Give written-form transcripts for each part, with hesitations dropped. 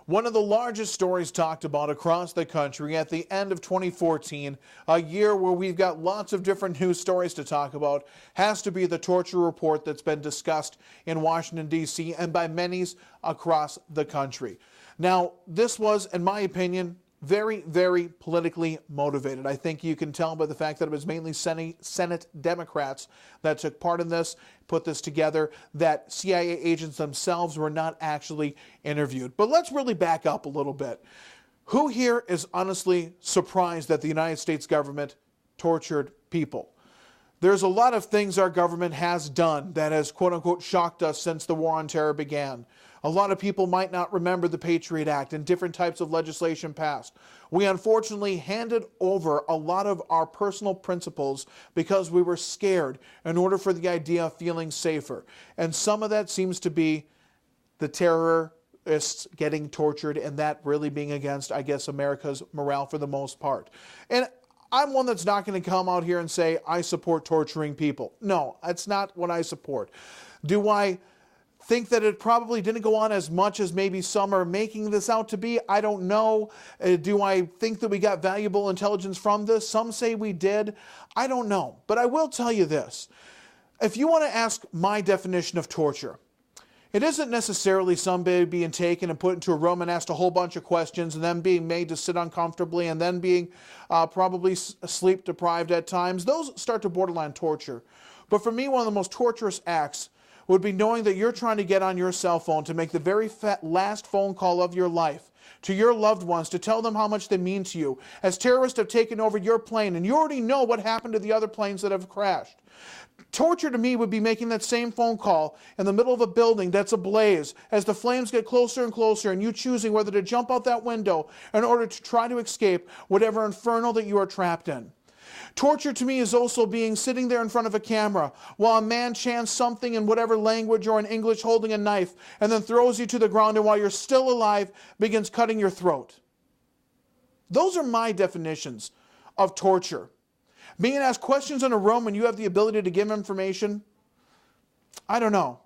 One of the largest stories talked about across the country at the end of 2014, a year where we've got lots of different news stories to talk about, has to be the torture report that's been discussed in Washington, D.C. and by many across the country. Now, this was, in my opinion, very, very politically motivated. I think you can tell by the fact that it was mainly Senate Democrats that took part in this, put this together, that CIA agents themselves were not actually interviewed. But let's really back up a little bit. Who here is honestly surprised that the United States government tortured people? There's a lot of things our government has done that has quote-unquote shocked us since the war on terror began. A lot of people might not remember the Patriot Act and different types of legislation passed. We unfortunately handed over a lot of our personal principles because we were scared in order for the idea of feeling safer. And some of that seems to be the terrorists getting tortured and that really being against, I guess, America's morale for the most part. And I'm one that's not going to come out here and say, I support torturing people. No, that's not what I support. Do I think that it probably didn't go on as much as maybe some are making this out to be? I don't know. Do I think that we got valuable intelligence from this? Some say we did. I don't know. But I will tell you this. If you want to ask my definition of torture, it isn't necessarily somebody being taken and put into a room and asked a whole bunch of questions and then being made to sit uncomfortably and then being probably sleep deprived at times. Those start to borderline torture. But for me, one of the most torturous acts would be knowing that you're trying to get on your cell phone to make the very last phone call of your life to your loved ones to tell them how much they mean to you, as terrorists have taken over your plane and you already know what happened to the other planes that have crashed. Torture to me would be making that same phone call in the middle of a building that's ablaze as the flames get closer and closer and you choosing whether to jump out that window in order to try to escape whatever inferno that you are trapped in. Torture to me is also being sitting there in front of a camera while a man chants something in whatever language or in English holding a knife and then throws you to the ground and while you're still alive begins cutting your throat. Those are my definitions of torture. Being asked questions in a room when you have the ability to give information, I don't know.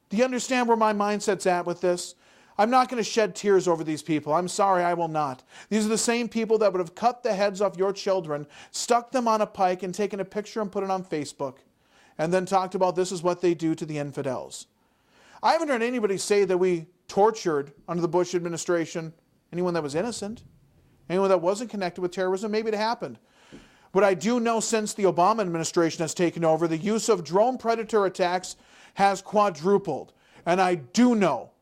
Do you understand where my mindset's at with this? I'm not going to shed tears over these people. I'm sorry, I will not. These are the same people that would have cut the heads off your children, stuck them on a pike and taken a picture and put it on Facebook, and then talked about this is what they do to the infidels. I haven't heard anybody say that we tortured under the Bush administration anyone that was innocent, anyone that wasn't connected with terrorism. Maybe it happened. But I do know since the Obama administration has taken over, the use of drone predator attacks has quadrupled. And I do know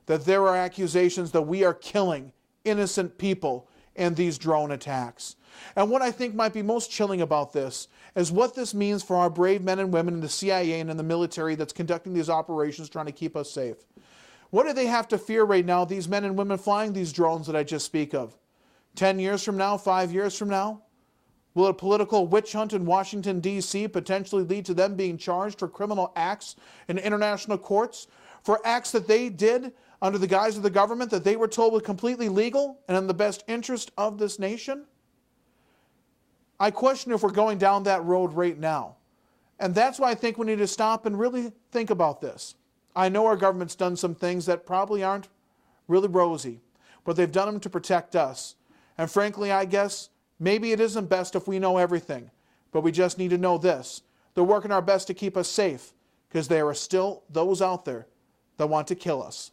that there are accusations that we are killing innocent people in these drone attacks. And what I think might be most chilling about this is what this means for our brave men and women in the CIA and in the military that's conducting these operations trying to keep us safe. What do they have to fear right now, these men and women flying these drones that I just speak of? 10 years from now, 5 years from now? Will a political witch hunt in Washington, D.C. potentially lead to them being charged for criminal acts in international courts, for acts that they did under the guise of the government that they were told were completely legal and in the best interest of this nation? I question if we're going down that road right now. And that's why I think we need to stop and really think about this. I know our government's done some things that probably aren't really rosy, but they've done them to protect us. And frankly, I guess maybe it isn't best if we know everything, but we just need to know this. They're working our best to keep us safe because there are still those out there that want to kill us.